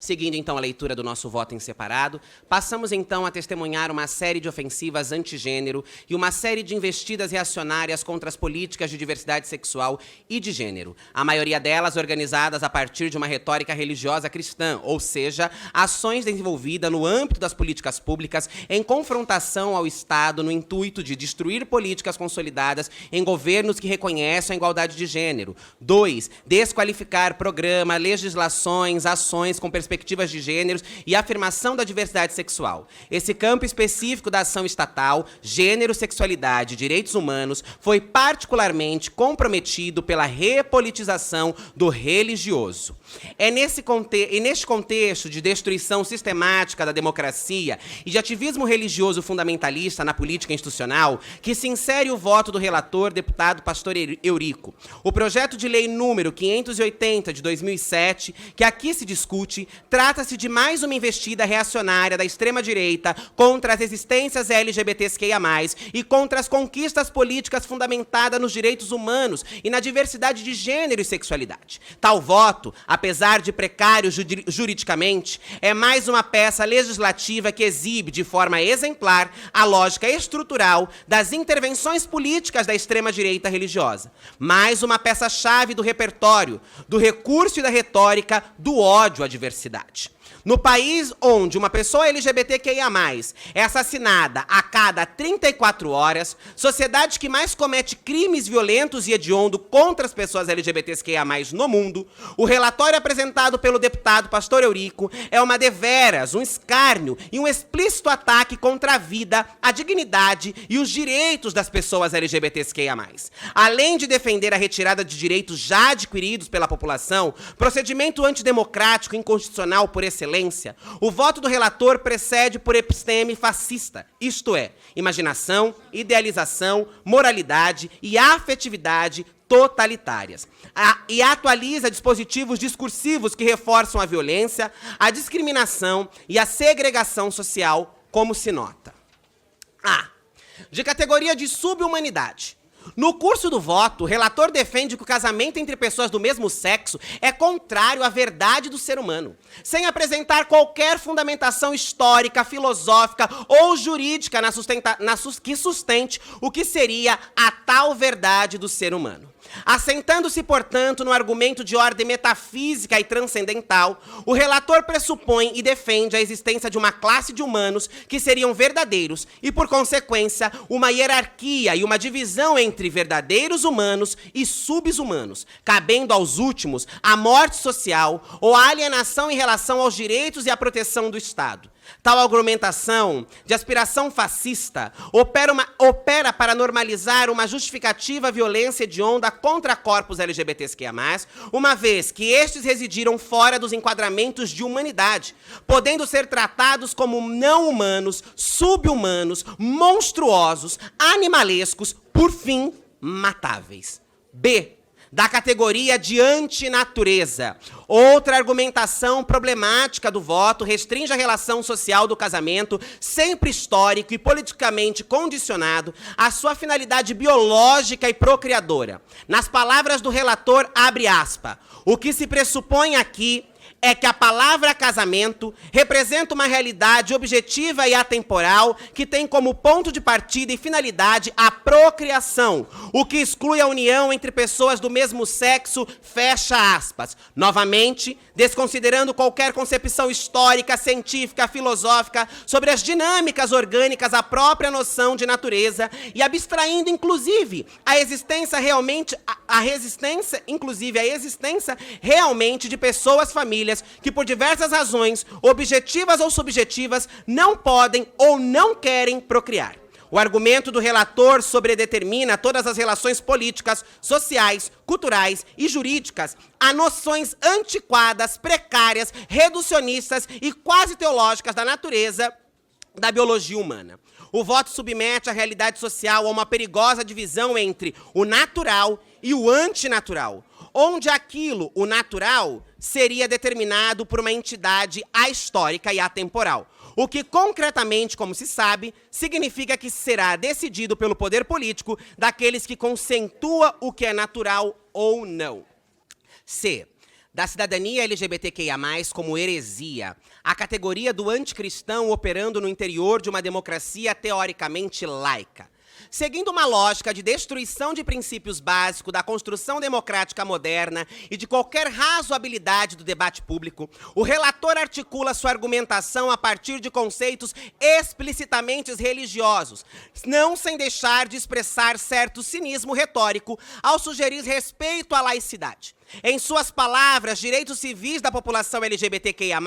Seguindo, então, a leitura do nosso voto em separado, passamos, então, a testemunhar uma série de ofensivas antigênero e uma série de investidas reacionárias contra as políticas de diversidade sexual e de gênero, a maioria delas organizadas a partir de uma retórica religiosa cristã, ou seja, ações desenvolvidas no âmbito das políticas públicas em confrontação ao Estado no intuito de destruir políticas consolidadas em governos que reconhecem a igualdade de gênero. 2. Desqualificar programa, legislações, ações com perspectivas de gêneros e afirmação da diversidade sexual. Esse campo específico da ação estatal, gênero, sexualidade e direitos humanos, foi particularmente comprometido pela repolitização do religioso. É neste contexto de destruição sistemática da democracia e de ativismo religioso fundamentalista na política institucional que se insere o voto do relator, deputado Pastor Eurico. O projeto de lei número 580 de 2007, que aqui se discute, trata-se de mais uma investida reacionária da extrema-direita contra as existências LGBTQIA+, e contra as conquistas políticas fundamentadas nos direitos humanos e na diversidade de gênero e sexualidade. Tal voto, apesar de precário juridicamente, é mais uma peça legislativa que exibe de forma exemplar a lógica estrutural das intervenções políticas da extrema-direita religiosa. Mais uma peça-chave do repertório, do recurso e da retórica do ódio à diversidade. No país onde uma pessoa LGBTQIA+, é assassinada a cada 34 horas, sociedade que mais comete crimes violentos e hediondos contra as pessoas LGBTQIA+, no mundo, o relatório apresentado pelo deputado Pastor Eurico é uma deveras, um escárnio e um explícito ataque contra a vida, a dignidade e os direitos das pessoas LGBTQIA+. Além de defender a retirada de direitos já adquiridos pela população, procedimento antidemocrático e inconstitucional por excelência, o voto do relator precede por episteme fascista, isto é, imaginação, idealização, moralidade e afetividade totalitárias. E atualiza dispositivos discursivos que reforçam a violência, a discriminação e a segregação social, como se nota. De categoria de subhumanidade. No curso do voto, o relator defende que o casamento entre pessoas do mesmo sexo é contrário à verdade do ser humano, sem apresentar qualquer fundamentação histórica, filosófica ou jurídica que sustente o que seria a tal verdade do ser humano. Assentando-se, portanto, no argumento de ordem metafísica e transcendental, o relator pressupõe e defende a existência de uma classe de humanos que seriam verdadeiros e, por consequência, uma hierarquia e uma divisão entre verdadeiros humanos e subhumanos, cabendo aos últimos a morte social ou a alienação em relação aos direitos e à proteção do Estado. Tal argumentação de aspiração fascista opera para normalizar uma justificativa violência hedionda contra corpos LGBTQIA+, uma vez que estes residiram fora dos enquadramentos de humanidade, podendo ser tratados como não humanos, subhumanos, monstruosos, animalescos, por fim, matáveis. B. Da categoria de antinatureza. Outra argumentação problemática do voto restringe a relação social do casamento, sempre histórico e politicamente condicionado, à sua finalidade biológica e procriadora. Nas palavras do relator, abre aspas, o que se pressupõe aqui é que a palavra casamento representa uma realidade objetiva e atemporal que tem como ponto de partida e finalidade a procriação, o que exclui a união entre pessoas do mesmo sexo, fecha aspas. Novamente, desconsiderando qualquer concepção histórica, científica, filosófica sobre as dinâmicas orgânicas da própria noção de natureza e abstraindo, inclusive, a existência realmente de pessoas, famílias, que por diversas razões, objetivas ou subjetivas, não podem ou não querem procriar. O argumento do relator sobredetermina todas as relações políticas, sociais, culturais e jurídicas a noções antiquadas, precárias, reducionistas e quase teológicas da natureza da biologia humana. O voto submete a realidade social a uma perigosa divisão entre o natural e o antinatural, onde aquilo, o natural, seria determinado por uma entidade ahistórica e atemporal, o que concretamente, como se sabe, significa que será decidido pelo poder político daqueles que conceituam o que é natural ou não. C. da cidadania LGBTQIA+, como heresia, a categoria do anticristão operando no interior de uma democracia teoricamente laica. Seguindo uma lógica de destruição de princípios básicos da construção democrática moderna e de qualquer razoabilidade do debate público, o relator articula sua argumentação a partir de conceitos explicitamente religiosos, não sem deixar de expressar certo cinismo retórico ao sugerir respeito à laicidade. Em suas palavras, direitos civis da população LGBTQIA+,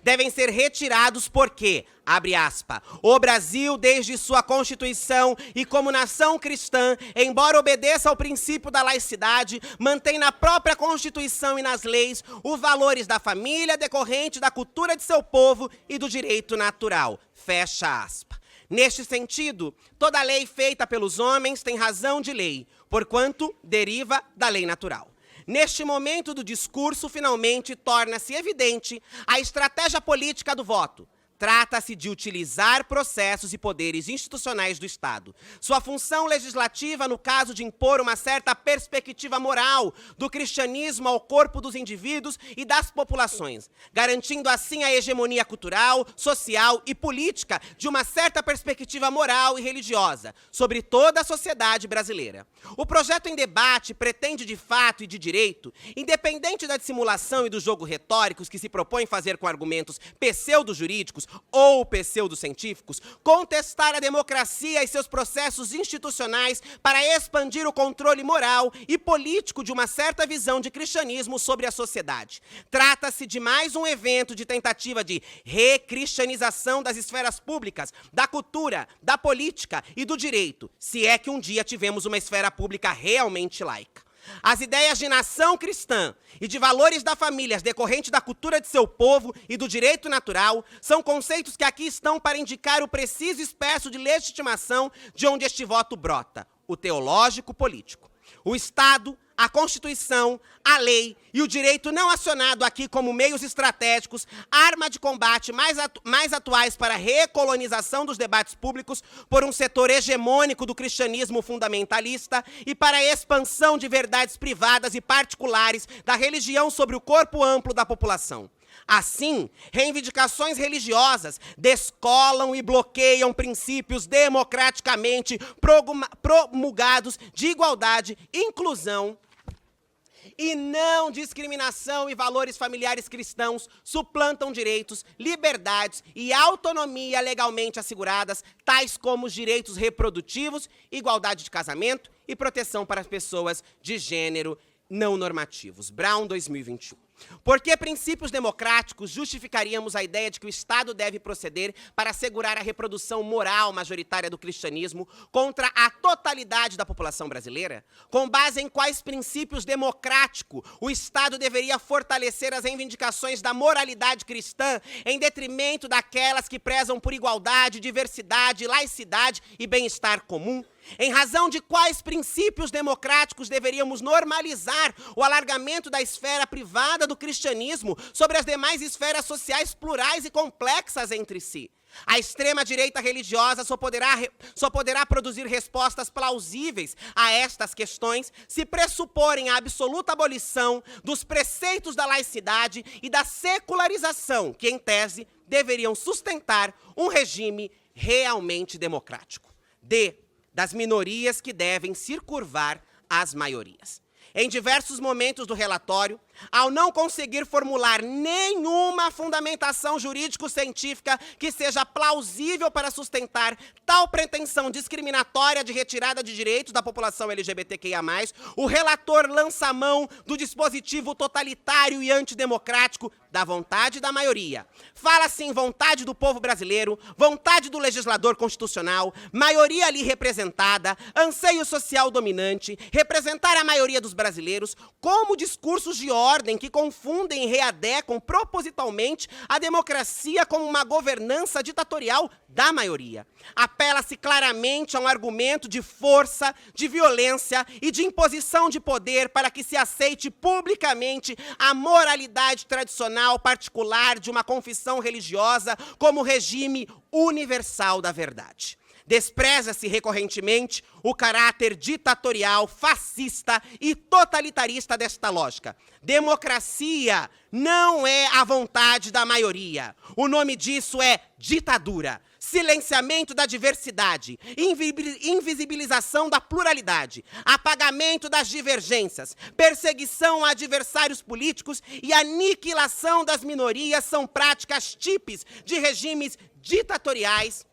devem ser retirados porque, abre aspas, o Brasil, desde sua Constituição e como nação cristã, embora obedeça ao princípio da laicidade, mantém na própria Constituição e nas leis os valores da família decorrente da cultura de seu povo e do direito natural. Fecha aspas. Neste sentido, toda lei feita pelos homens tem razão de lei, porquanto deriva da lei natural. Neste momento do discurso, finalmente, torna-se evidente a estratégia política do voto. Trata-se de utilizar processos e poderes institucionais do Estado. Sua função legislativa, no caso de impor uma certa perspectiva moral do cristianismo ao corpo dos indivíduos e das populações, garantindo assim a hegemonia cultural, social e política de uma certa perspectiva moral e religiosa sobre toda a sociedade brasileira. O projeto em debate pretende, de fato e de direito, independente da dissimulação e do jogo retóricos que se propõe fazer com argumentos pseudo-jurídicos ou pseudo-científicos, contestar a democracia e seus processos institucionais para expandir o controle moral e político de uma certa visão de cristianismo sobre a sociedade. Trata-se de mais um evento de tentativa de recristianização das esferas públicas, da cultura, da política e do direito, se é que um dia tivemos uma esfera pública realmente laica. As ideias de nação cristã e de valores da família decorrentes da cultura de seu povo e do direito natural são conceitos que aqui estão para indicar o preciso espécie de legitimação de onde este voto brota, o teológico-político. O Estado, a Constituição, a lei e o direito não acionado aqui como meios estratégicos, arma de combate mais atuais para a recolonização dos debates públicos por um setor hegemônico do cristianismo fundamentalista e para a expansão de verdades privadas e particulares da religião sobre o corpo amplo da população. Assim, reivindicações religiosas descolam e bloqueiam princípios democraticamente promulgados de igualdade, inclusão e não discriminação, e valores familiares cristãos suplantam direitos, liberdades e autonomia legalmente asseguradas, tais como os direitos reprodutivos, igualdade de casamento e proteção para as pessoas de gênero não normativos. Brown, 2021. Porque princípios democráticos justificaríamos a ideia de que o Estado deve proceder para assegurar a reprodução moral majoritária do cristianismo contra a totalidade da população brasileira? Com base em quais princípios democráticos o Estado deveria fortalecer as reivindicações da moralidade cristã em detrimento daquelas que prezam por igualdade, diversidade, laicidade e bem-estar comum? Em razão de quais princípios democráticos deveríamos normalizar o alargamento da esfera privada do cristianismo sobre as demais esferas sociais plurais e complexas entre si? A extrema-direita religiosa só poderá produzir respostas plausíveis a estas questões se pressuporem a absoluta abolição dos preceitos da laicidade e da secularização, que, em tese, deveriam sustentar um regime realmente democrático. Das minorias que devem se curvar às maiorias. Em diversos momentos do relatório, ao não conseguir formular nenhuma fundamentação jurídico-científica que seja plausível para sustentar tal pretensão discriminatória de retirada de direitos da população LGBTQIA+, o relator lança a mão do dispositivo totalitário e antidemocrático da vontade da maioria. Fala-se em vontade do povo brasileiro, vontade do legislador constitucional, maioria ali representada, anseio social dominante, representar a maioria dos brasileiros, como discursos de ordem que confundem e readequam propositalmente a democracia como uma governança ditatorial da maioria. Apela-se claramente a um argumento de força, de violência e de imposição de poder para que se aceite publicamente a moralidade tradicional particular de uma confissão religiosa como regime universal da verdade. Despreza-se recorrentemente o caráter ditatorial, fascista e totalitarista desta lógica. Democracia não é a vontade da maioria. O nome disso é ditadura, silenciamento da diversidade, invisibilização da pluralidade, apagamento das divergências, perseguição a adversários políticos e aniquilação das minorias são práticas típicas de regimes ditatoriais.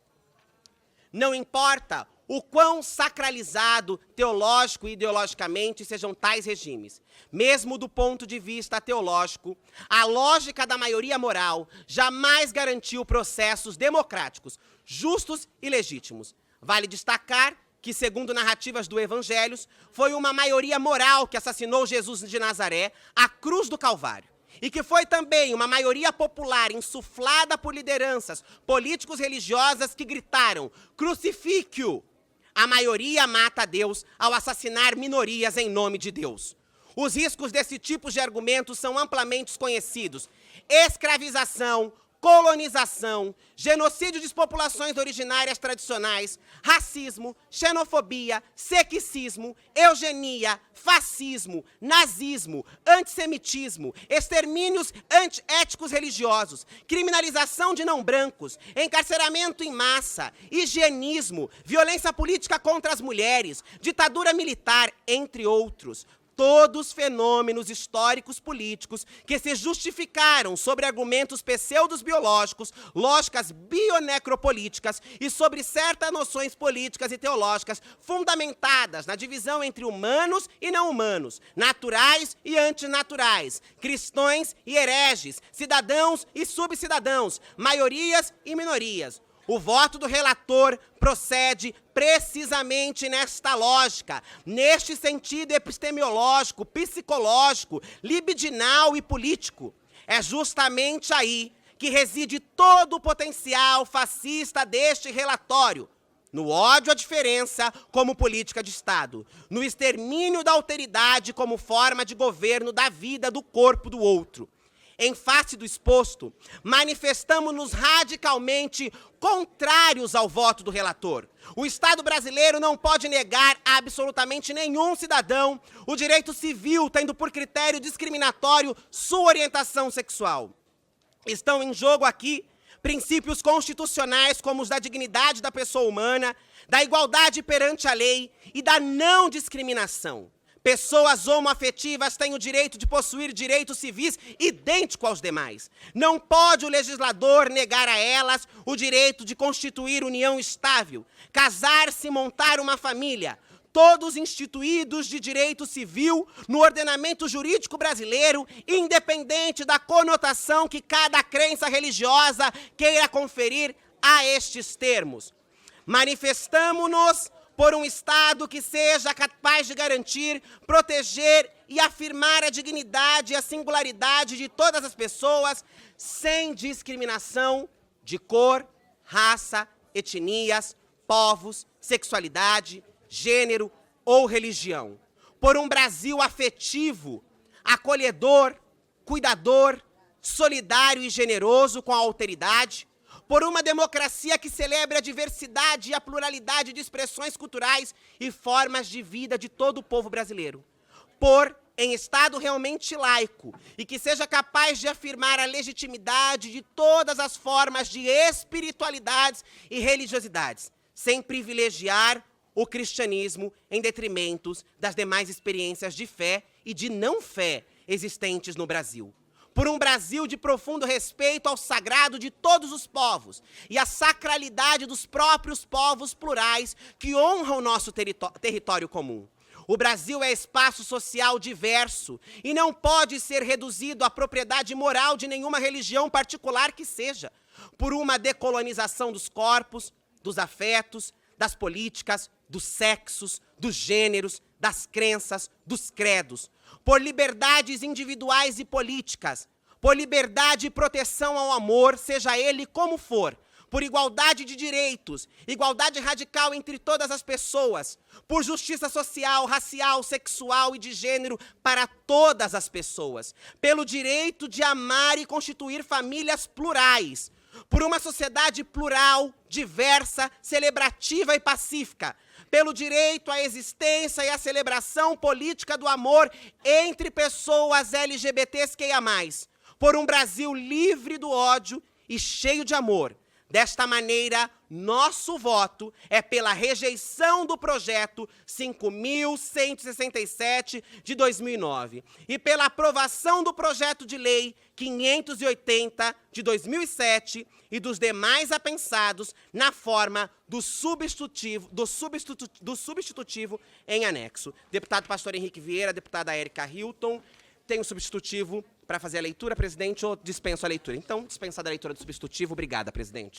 Não importa o quão sacralizado, teológico e ideologicamente sejam tais regimes. Mesmo do ponto de vista teológico, a lógica da maioria moral jamais garantiu processos democráticos, justos e legítimos. Vale destacar que, segundo narrativas do Evangelho, foi uma maioria moral que assassinou Jesus de Nazaré à cruz do Calvário. E que foi também uma maioria popular insuflada por lideranças políticos religiosas que gritaram: crucifique-o! A maioria mata a Deus ao assassinar minorias em nome de Deus. Os riscos desse tipo de argumentos são amplamente conhecidos: escravização, colonização, genocídio de populações originárias tradicionais, racismo, xenofobia, sexismo, eugenia, fascismo, nazismo, antissemitismo, extermínios antiéticos religiosos, criminalização de não brancos, encarceramento em massa, higienismo, violência política contra as mulheres, ditadura militar, entre outros. Todos fenômenos históricos políticos que se justificaram sobre argumentos pseudos-biológicos, lógicas bionecropolíticas e sobre certas noções políticas e teológicas fundamentadas na divisão entre humanos e não humanos, naturais e antinaturais, cristãos e hereges, cidadãos e subcidadãos, maiorias e minorias. O voto do relator procede precisamente nesta lógica, neste sentido epistemológico, psicológico, libidinal e político. É justamente aí que reside todo o potencial fascista deste relatório. No ódio à diferença como política de Estado, no extermínio da alteridade como forma de governo da vida do corpo do outro. Em face do exposto, manifestamos-nos radicalmente contrários ao voto do relator. O Estado brasileiro não pode negar a absolutamente nenhum cidadão o direito civil, tendo por critério discriminatório sua orientação sexual. Estão em jogo aqui princípios constitucionais como os da dignidade da pessoa humana, da igualdade perante a lei e da não discriminação. Pessoas homoafetivas têm o direito de possuir direitos civis idênticos aos demais. Não pode o legislador negar a elas o direito de constituir união estável, casar-se e montar uma família, todos instituídos de direito civil no ordenamento jurídico brasileiro, independente da conotação que cada crença religiosa queira conferir a estes termos. Manifestamo-nos por um Estado que seja capaz de garantir, proteger e afirmar a dignidade e a singularidade de todas as pessoas, sem discriminação de cor, raça, etnias, povos, sexualidade, gênero ou religião. Por um Brasil afetivo, acolhedor, cuidador, solidário e generoso com a alteridade, por uma democracia que celebre a diversidade e a pluralidade de expressões culturais e formas de vida de todo o povo brasileiro. Por em Estado realmente laico e que seja capaz de afirmar a legitimidade de todas as formas de espiritualidades e religiosidades, sem privilegiar o cristianismo em detrimento das demais experiências de fé e de não fé existentes no Brasil. Por um Brasil de profundo respeito ao sagrado de todos os povos e à sacralidade dos próprios povos plurais que honram o nosso território comum. O Brasil é espaço social diverso e não pode ser reduzido à propriedade moral de nenhuma religião particular que seja. Por uma decolonização dos corpos, dos afetos, das políticas, dos sexos, dos gêneros, das crenças, dos credos. Por liberdades individuais e políticas, por liberdade e proteção ao amor, seja ele como for, por igualdade de direitos, igualdade radical entre todas as pessoas, por justiça social, racial, sexual e de gênero para todas as pessoas, pelo direito de amar e constituir famílias plurais, por uma sociedade plural, diversa, celebrativa e pacífica, pelo direito à existência e à celebração política do amor entre pessoas LGBTQIA+, por um Brasil livre do ódio e cheio de amor. Desta maneira, nosso voto é pela rejeição do projeto 5.167 de 2009 e pela aprovação do projeto de lei 580 de 2007 e dos demais apensados na forma do substitutivo em anexo. Deputado Pastor Henrique Vieira, deputada Érica Hilton, tem um substitutivo para fazer a leitura, presidente, ou dispenso a leitura? Então, dispensada a leitura do substitutivo. Obrigada, presidente.